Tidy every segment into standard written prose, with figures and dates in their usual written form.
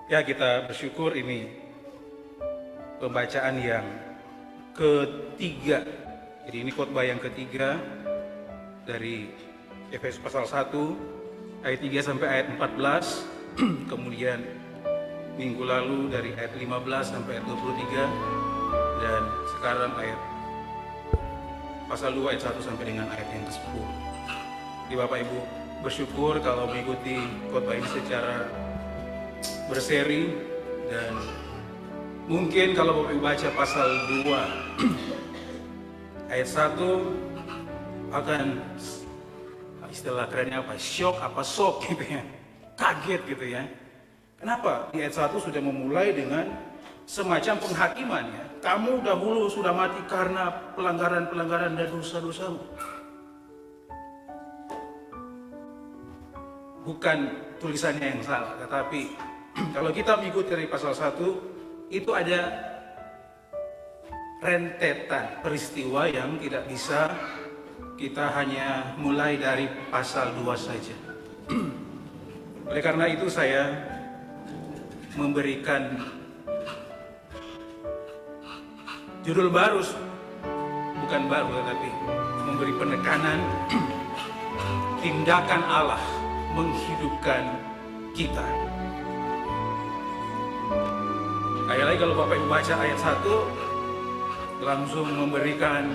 Ya, kita bersyukur ini pembacaan yang ketiga. Jadi ini khotbah yang ketiga dari Efesus pasal 1 ayat 3 sampai ayat 14. Kemudian minggu lalu dari ayat 15 sampai ayat 23, dan sekarang ayat pasal 2 ayat 1 sampai dengan ayat yang ke-10. Jadi Bapak Ibu bersyukur kalau mengikuti khotbah ini secara berseri, dan mungkin kalau Bapak Ibu baca pasal 2 ayat 1 akan istilah kerennya apa? Shock gitu ya. Kaget gitu ya. Kenapa? Di ayat 1 sudah memulai dengan semacam penghakiman ya. Kamu dahulu sudah mati karena pelanggaran-pelanggaran dan dosa-dosamu. Bukan tulisannya yang salah, tetapi kalau kita mengikuti dari pasal 1, itu ada rentetan peristiwa yang tidak bisa kita hanya mulai dari pasal 2 saja. Oleh karena itu saya memberikan judul baru, bukan baru tetapi memberi penekanan tindakan Allah menghidupkan kita. Sekali lagi kalau Bapak Ibu baca ayat 1 langsung memberikan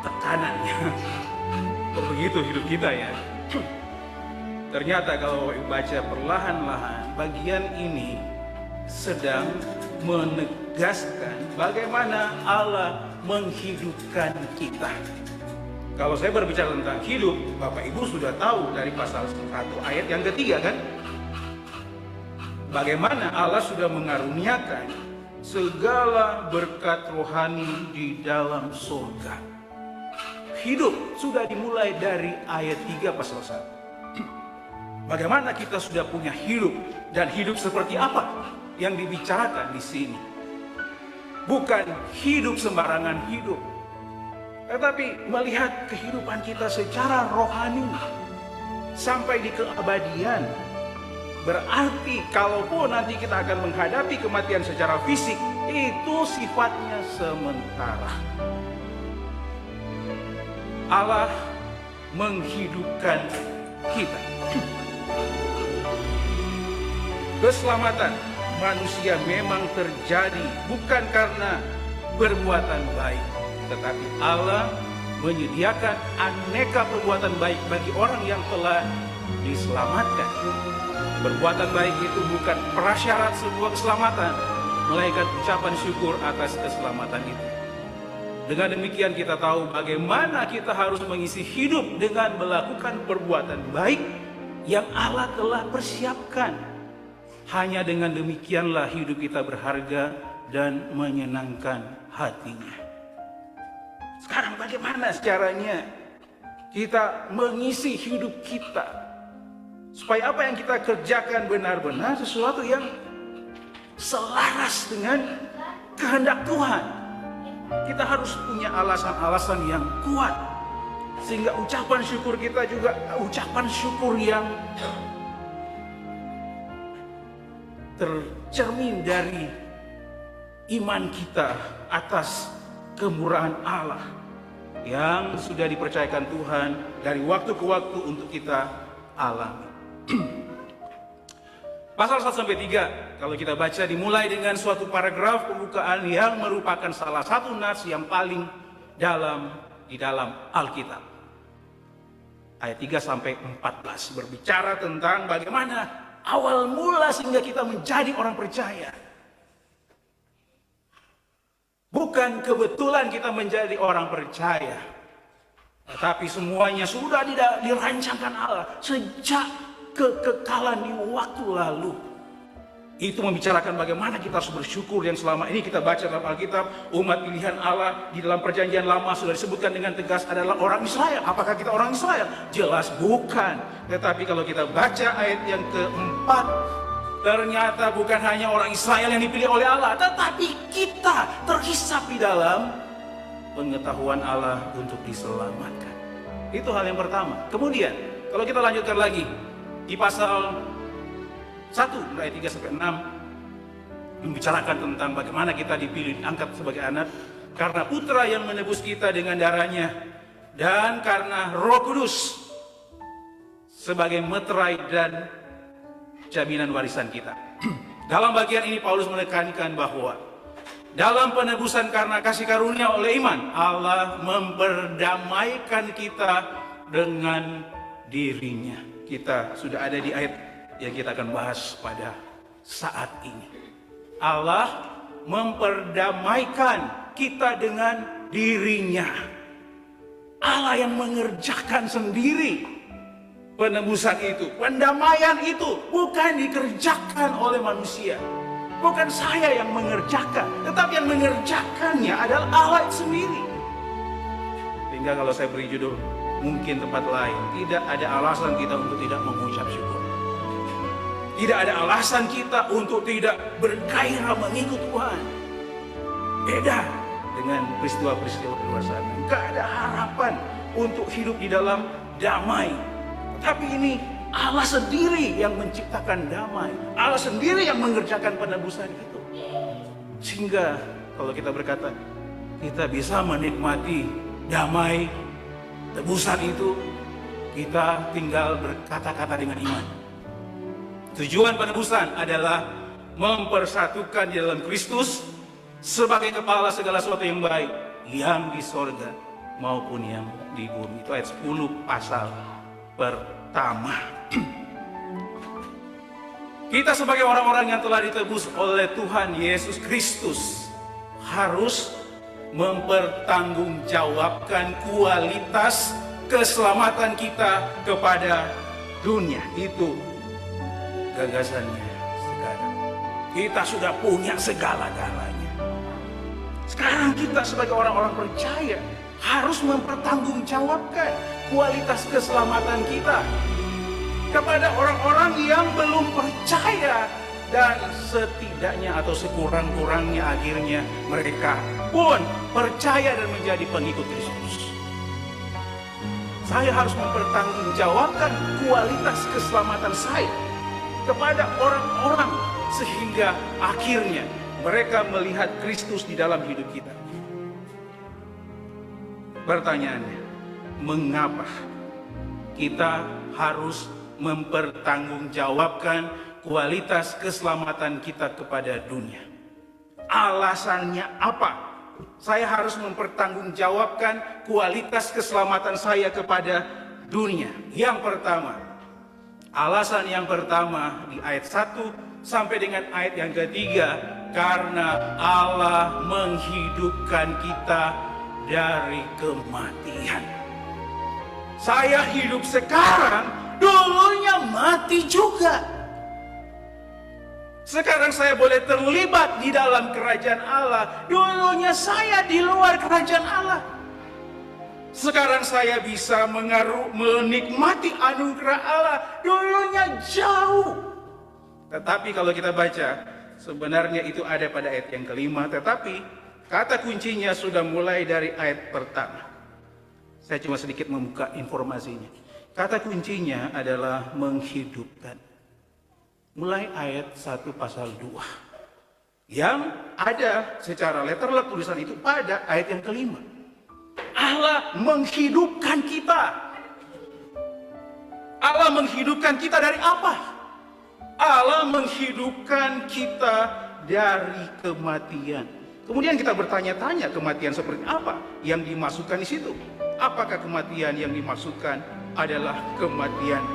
tekanannya. Begitu hidup kita ya. Ternyata kalau Bapak Ibu baca perlahan-lahan, bagian ini sedang menegaskan bagaimana Allah menghidupkan kita. Kalau saya berbicara tentang hidup, Bapak Ibu sudah tahu dari pasal 1 ayat yang ketiga kan? Bagaimana Allah sudah mengaruniakan segala berkat rohani di dalam surga. Hidup sudah dimulai dari ayat 3 pasal 1. Bagaimana kita sudah punya hidup, dan hidup seperti apa yang dibicarakan di sini. Bukan hidup sembarangan hidup, tetapi melihat kehidupan kita secara rohani sampai di keabadian. Berarti kalaupun nanti kita akan menghadapi kematian secara fisik, itu sifatnya sementara. Allah menghidupkan kita. Keselamatan manusia memang terjadi bukan karena perbuatan baik, tetapi Allah menyediakan aneka perbuatan baik bagi orang yang telah diselamatkan. Perbuatan baik itu bukan prasyarat sebuah keselamatan, melainkan ucapan syukur atas keselamatan itu. Dengan demikian kita tahu bagaimana kita harus mengisi hidup dengan melakukan perbuatan baik yang Allah telah persiapkan. Hanya dengan demikianlah hidup kita berharga dan menyenangkan hatinya. Sekarang bagaimana caranya kita mengisi hidup kita? Supaya apa yang kita kerjakan benar-benar sesuatu yang selaras dengan kehendak Tuhan. Kita harus punya alasan-alasan yang kuat, sehingga ucapan syukur kita juga ucapan syukur yang tercermin dari iman kita atas kemurahan Allah yang sudah dipercayakan Tuhan dari waktu ke waktu untuk kita alami. Pasal 1 sampai 3 kalau kita baca dimulai dengan suatu paragraf pembukaan yang merupakan salah satu nas yang paling dalam di dalam Alkitab. Ayat 3 sampai 14 berbicara tentang bagaimana awal mula sehingga kita menjadi orang percaya. Bukan kebetulan kita menjadi orang percaya, tetapi semuanya sudah dirancangkan Allah sejak kekekalan di waktu lalu. Itu membicarakan bagaimana kita harus bersyukur yang selama ini kita baca dalam Alkitab. Umat pilihan Allah di dalam perjanjian lama sudah disebutkan dengan tegas adalah orang Israel. Apakah kita orang Israel? Jelas bukan. Tetapi kalau kita baca ayat yang keempat, ternyata bukan hanya orang Israel yang dipilih oleh Allah, tetapi kita terhisap di dalam pengetahuan Allah untuk diselamatkan. Itu hal yang pertama. Kemudian kalau kita lanjutkan lagi, Di pasal 1 ayat 3 sampai 6 membicarakan tentang bagaimana kita dipilih, diangkat sebagai anak karena Putra yang menebus kita dengan darahnya, dan karena Roh Kudus sebagai meterai dan jaminan warisan kita. Dalam bagian ini Paulus menekankan bahwa dalam penebusan karena kasih karunia oleh iman, Allah memperdamaikan kita dengan dirinya. Kita sudah ada di ayat yang kita akan bahas pada saat ini. Allah memperdamaikan kita dengan dirinya. Allah yang mengerjakan sendiri penebusan itu, pendamaian itu bukan dikerjakan oleh manusia. Bukan saya yang mengerjakan, tetapi yang mengerjakannya adalah Allah sendiri. Sehingga kalau saya beri judul, mungkin tempat lain, tidak ada alasan kita untuk tidak mengucap syukur. Tidak ada alasan kita untuk tidak bergairah mengikut Tuhan. Beda dengan peristiwa-peristiwa di luar sana. Gak ada harapan untuk hidup di dalam damai. Tapi ini Allah sendiri yang menciptakan damai. Allah sendiri yang mengerjakan penebusan itu. Sehingga kalau kita berkata, kita bisa menikmati damai, tebusan itu, kita tinggal berkata-kata dengan iman. Tujuan penebusan adalah mempersatukan di dalam Kristus sebagai kepala segala sesuatu yang baik, yang di sorga maupun yang di bumi. Itu ayat 10 pasal pertama. Kita sebagai orang-orang yang telah ditebus oleh Tuhan Yesus Kristus harus mempertanggungjawabkan kualitas keselamatan kita kepada dunia. Itu gagasannya sekarang. Kita sudah punya segala-galanya. Sekarang kita sebagai orang-orang percaya harus mempertanggungjawabkan kualitas keselamatan kita kepada orang-orang yang belum percaya, dan setidaknya atau sekurang-kurangnya akhirnya mereka pun percaya dan menjadi pengikut Kristus. Saya harus mempertanggungjawabkan kualitas keselamatan saya kepada orang-orang sehingga akhirnya mereka melihat Kristus di dalam hidup kita. Pertanyaannya, mengapa kita harus mempertanggungjawabkan kualitas keselamatan kita kepada dunia? Alasannya apa? Saya harus mempertanggungjawabkan kualitas keselamatan saya kepada dunia. Yang pertama, alasan yang pertama di ayat 1 sampai dengan ayat yang ketiga, karena Allah menghidupkan kita dari kematian. Saya hidup sekarang, dulunya mati juga. Sekarang saya boleh terlibat di dalam kerajaan Allah, dulunya saya di luar kerajaan Allah. Sekarang saya bisa menikmati anugerah Allah, dulunya jauh. Tetapi kalau kita baca, sebenarnya itu ada pada ayat yang kelima, tetapi kata kuncinya sudah mulai dari ayat pertama. Saya cuma sedikit membuka informasinya. Kata kuncinya adalah menghidupkan. Mulai ayat 1 pasal 2. Yang ada secara letterlek tulisan itu pada ayat yang kelima. Allah menghidupkan kita. Allah menghidupkan kita dari apa? Allah menghidupkan kita dari kematian. Kemudian kita bertanya-tanya, kematian seperti apa yang dimasukkan di situ? Apakah kematian yang dimasukkan adalah kematian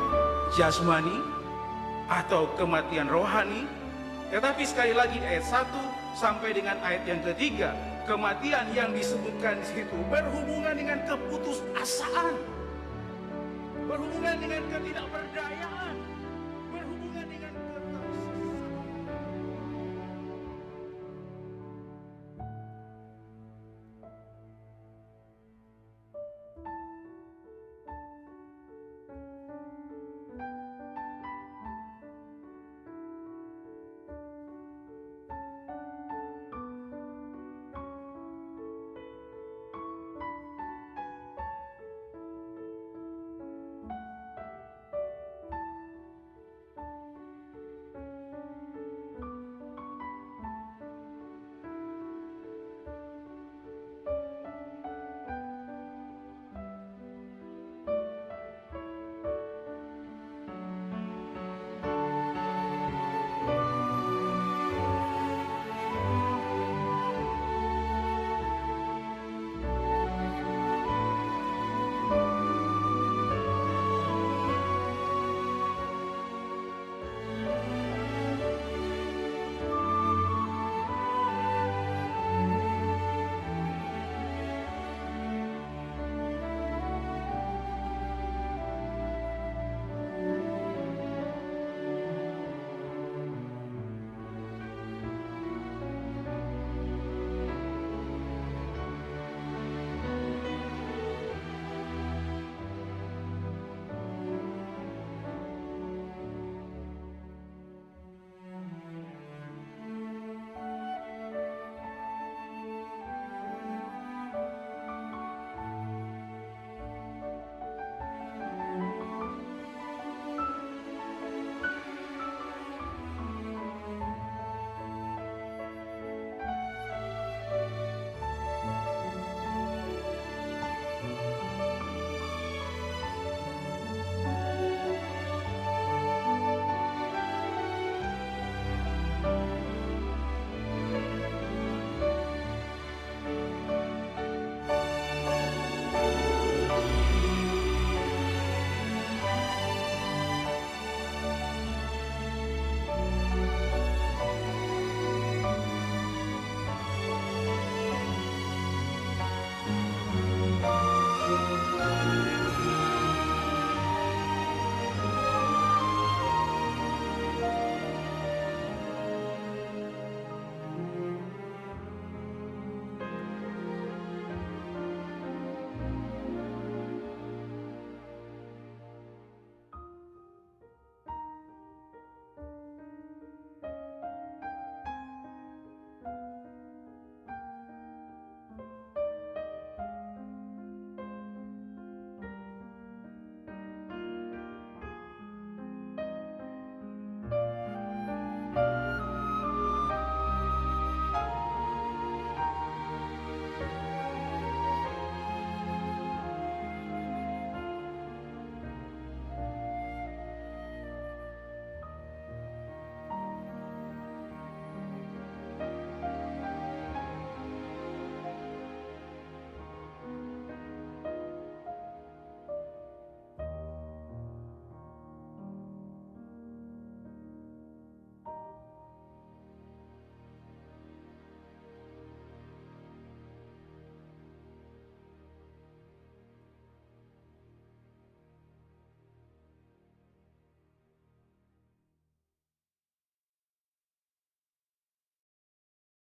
jasmani atau kematian rohani? Tetapi sekali lagi ayat 1 sampai dengan ayat yang ketiga, kematian yang disebutkan di situ berhubungan dengan keputusasaan, berhubungan dengan ketidakberdayaan.